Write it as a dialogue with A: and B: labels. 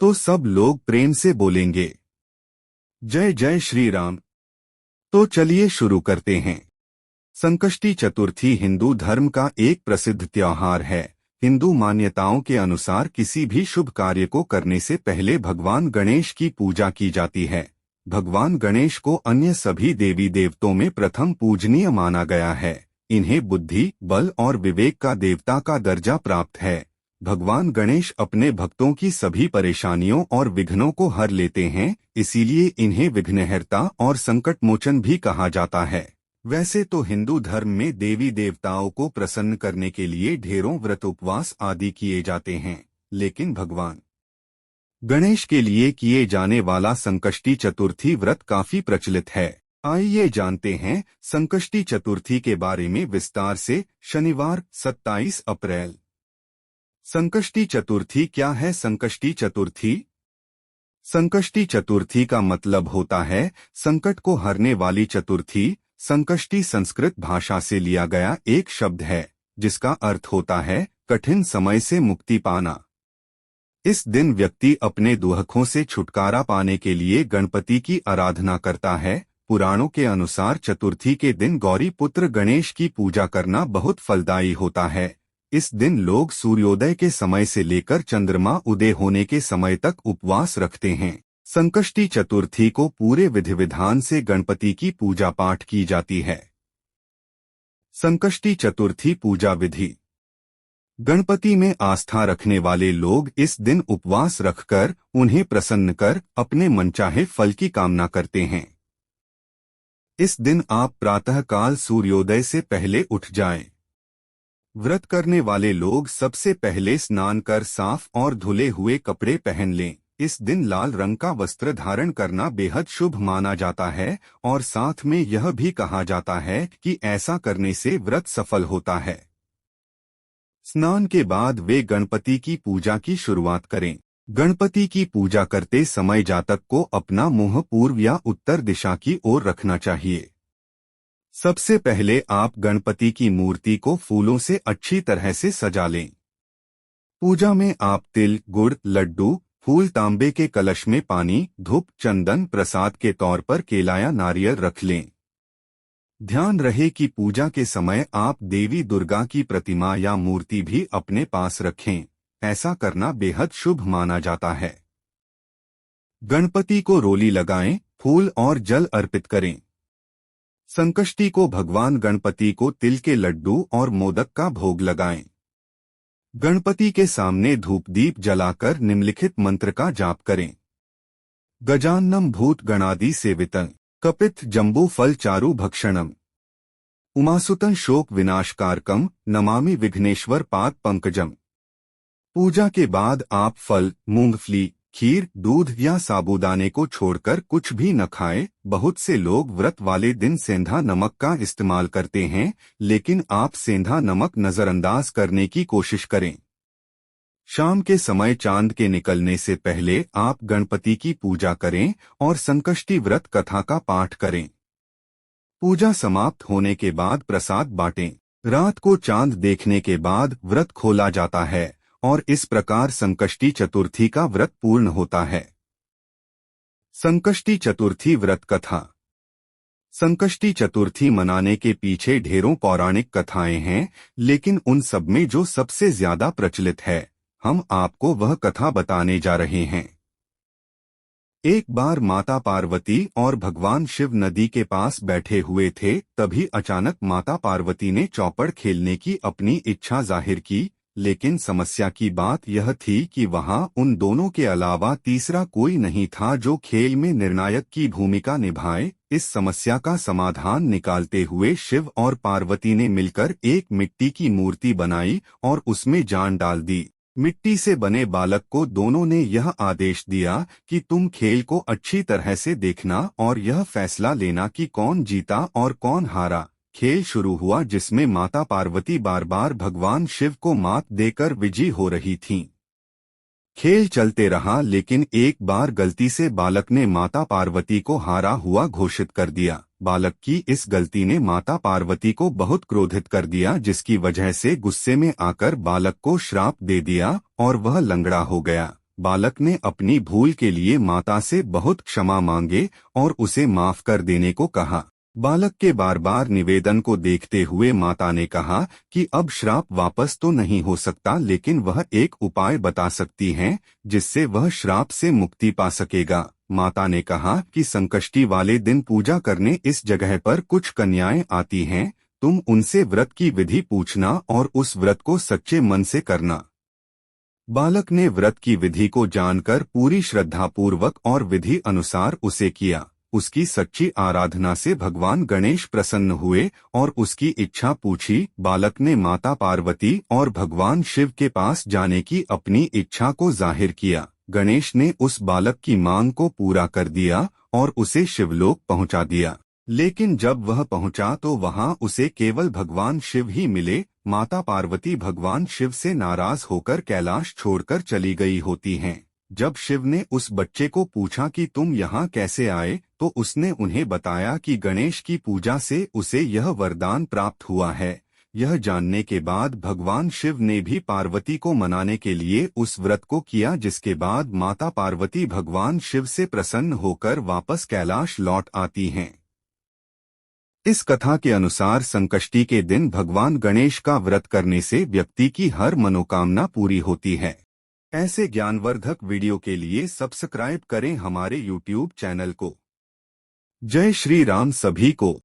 A: तो सब लोग प्रेम से बोलेंगे, जय जय श्री राम। तो चलिए शुरू करते हैं। संकष्टी चतुर्थी हिंदू धर्म का एक प्रसिद्ध त्योहार है। हिंदू मान्यताओं के अनुसार किसी भी शुभ कार्य को करने से पहले भगवान गणेश की पूजा की जाती है। भगवान गणेश को अन्य सभी देवी देवताओं में प्रथम पूजनीय माना गया है। इन्हें बुद्धि, बल और विवेक का देवता का दर्जा प्राप्त है। भगवान गणेश अपने भक्तों की सभी परेशानियों और विघ्नों को हर लेते हैं, इसीलिए इन्हें विघ्नहर्ता और संकटमोचन भी कहा जाता है। वैसे तो हिंदू धर्म में देवी देवताओं को प्रसन्न करने के लिए ढेरों व्रत उपवास आदि किए जाते हैं, लेकिन भगवान गणेश के लिए किए जाने वाला संकष्टी चतुर्थी व्रत काफी प्रचलित है। आइए जानते हैं संकष्टी चतुर्थी के बारे में विस्तार से। शनिवार 27 अप्रैल। संकष्टी चतुर्थी क्या है? संकष्टी चतुर्थी संकष्टी चतुर्थी का मतलब होता है संकट को हरने वाली चतुर्थी। संकष्टी संस्कृत भाषा से लिया गया एक शब्द है जिसका अर्थ होता है कठिन समय से मुक्ति पाना। इस दिन व्यक्ति अपने दुखों से छुटकारा पाने के लिए गणपति की आराधना करता है। पुराणों के अनुसार चतुर्थी के दिन गौरी पुत्र गणेश की पूजा करना बहुत फलदायी होता है। इस दिन लोग सूर्योदय के समय से लेकर चंद्रमा उदय होने के समय तक उपवास रखते हैं। संकष्टी चतुर्थी को पूरे विधि विधान से गणपति की पूजा पाठ की जाती है। संकष्टी चतुर्थी पूजा विधि। गणपति में आस्था रखने वाले लोग इस दिन उपवास रखकर उन्हें प्रसन्न कर अपने मनचाहे फल की कामना करते हैं। इस दिन आप प्रातःकाल सूर्योदय से पहले उठ जाएं। व्रत करने वाले लोग सबसे पहले स्नान कर साफ और धुले हुए कपड़े पहन लें। इस दिन लाल रंग का वस्त्र धारण करना बेहद शुभ माना जाता है और साथ में यह भी कहा जाता है कि ऐसा करने से व्रत सफल होता है। स्नान के बाद वे गणपति की पूजा की शुरुआत करें। गणपति की पूजा करते समय जातक को अपना मुंह पूर्व या उत्तर दिशा की ओर रखना चाहिए। सबसे पहले आप गणपति की मूर्ति को फूलों से अच्छी तरह से सजा लें। पूजा में आप तिल, गुड़, लड्डू, फूल, तांबे के कलश में पानी, धूप, चंदन, प्रसाद के तौर पर केला या नारियल रख लें। ध्यान रहे कि पूजा के समय आप देवी दुर्गा की प्रतिमा या मूर्ति भी अपने पास रखें। ऐसा करना बेहद शुभ माना जाता है। गणपति को रोली लगाएं, फूल और जल अर्पित करें। संकष्टी को भगवान गणपति को तिल के लड्डू और मोदक का भोग लगाएं। गणपति के सामने धूप दीप जलाकर निम्नलिखित मंत्र का जाप करें। गजाननम भूत गणादि सेवितं कपित जम्बू फल चारु भक्षणम उमासुतं शोक विनाशकारकम नमामि विघ्नेश्वर पाद पंकजम। पूजा के बाद आप फल, मूंगफली, खीर, दूध या साबूदाने को छोड़कर कुछ भी न खाएं। बहुत से लोग व्रत वाले दिन सेंधा नमक का इस्तेमाल करते हैं, लेकिन आप सेंधा नमक नजरअंदाज करने की कोशिश करें। शाम के समय चांद के निकलने से पहले आप गणपति की पूजा करें और संकष्टी व्रत कथा का पाठ करें। पूजा समाप्त होने के बाद प्रसाद बांटें। रात को चांद देखने के बाद व्रत खोला जाता है और इस प्रकार संकष्टी चतुर्थी का व्रत पूर्ण होता है। संकष्टी चतुर्थी व्रत कथा। संकष्टी चतुर्थी मनाने के पीछे ढेरों पौराणिक कथाएं हैं, लेकिन उन सब में जो सबसे ज्यादा प्रचलित है, हम आपको वह कथा बताने जा रहे हैं। एक बार माता पार्वती और भगवान शिव नदी के पास बैठे हुए थे। तभी अचानक माता पार्वती ने चौपड़ खेलने की अपनी इच्छा जाहिर की, लेकिन समस्या की बात यह थी कि वहां उन दोनों के अलावा तीसरा कोई नहीं था जो खेल में निर्णायक की भूमिका निभाए। इस समस्या का समाधान निकालते हुए शिव और पार्वती ने मिलकर एक मिट्टी की मूर्ति बनाई और उसमें जान डाल दी। मिट्टी से बने बालक को दोनों ने यह आदेश दिया कि तुम खेल को अच्छी तरह से देखना और यह फैसला लेना कि कौन जीता और कौन हारा। खेल शुरू हुआ जिसमें माता पार्वती बार बार भगवान शिव को मात देकर विजयी हो रही थीं। खेल चलते रहा, लेकिन एक बार गलती से बालक ने माता पार्वती को हारा हुआ घोषित कर दिया। बालक की इस गलती ने माता पार्वती को बहुत क्रोधित कर दिया, जिसकी वजह से गुस्से में आकर बालक को श्राप दे दिया और वह लंगड़ा हो गया। बालक ने अपनी भूल के लिए माता से बहुत क्षमा मांगे और उसे माफ कर देने को कहा। बालक के बार बार निवेदन को देखते हुए माता ने कहा कि अब श्राप वापस तो नहीं हो सकता, लेकिन वह एक उपाय बता सकती हैं जिससे वह श्राप से मुक्ति पा सकेगा। माता ने कहा कि संकष्टी वाले दिन पूजा करने इस जगह पर कुछ कन्याएं आती हैं, तुम उनसे व्रत की विधि पूछना और उस व्रत को सच्चे मन से करना। बालक ने व्रत की विधि को जानकर पूरी श्रद्धापूर्वक और विधि अनुसार उसे किया। उसकी सच्ची आराधना से भगवान गणेश प्रसन्न हुए और उसकी इच्छा पूछी। बालक ने माता पार्वती और भगवान शिव के पास जाने की अपनी इच्छा को जाहिर किया। गणेश ने उस बालक की मांग को पूरा कर दिया और उसे शिवलोक पहुंचा दिया। लेकिन जब वह पहुंचा तो वहां उसे केवल भगवान शिव ही मिले। माता पार्वती भगवान शिव से नाराज होकर कैलाश छोड़कर चली गई होती हैं। जब शिव ने उस बच्चे को पूछा कि तुम यहाँ कैसे आए, तो उसने उन्हें बताया कि गणेश की पूजा से उसे यह वरदान प्राप्त हुआ है। यह जानने के बाद भगवान शिव ने भी पार्वती को मनाने के लिए उस व्रत को किया, जिसके बाद माता पार्वती भगवान शिव से प्रसन्न होकर वापस कैलाश लौट आती हैं। इस कथा के अनुसार संकष्टी के दिन भगवान गणेश का व्रत करने से व्यक्ति की हर मनोकामना पूरी होती है। ऐसे ज्ञानवर्धक वीडियो के लिए सब्सक्राइब करें हमारे YouTube चैनल को। जय श्री राम सभी को।